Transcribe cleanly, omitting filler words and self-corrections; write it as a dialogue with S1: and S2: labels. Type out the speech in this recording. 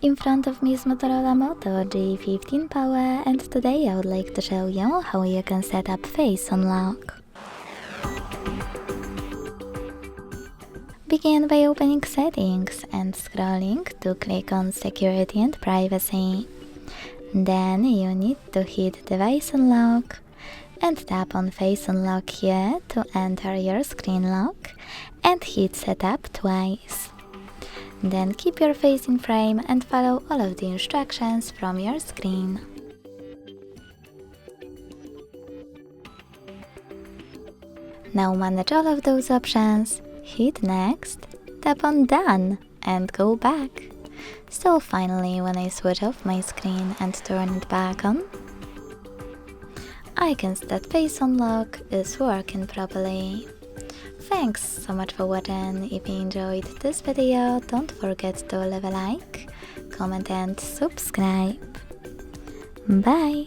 S1: In front of me is Motorola Moto G15 Power, and today I would like to show you how you can set up face unlock. Begin by opening Settings and scrolling to click on Security and Privacy. Then you need to hit Device Unlock and tap on Face Unlock here to enter your screen lock and hit Setup twice. Then keep your face in frame and follow all of the instructions from your screen. Now manage all of those options, hit Next, tap on Done and go back. So finally, when I switch off my screen and turn it back on, I can see that Face Unlock is working properly. Thanks so much for watching. If you enjoyed this video, don't forget to leave a like, comment and subscribe. Bye!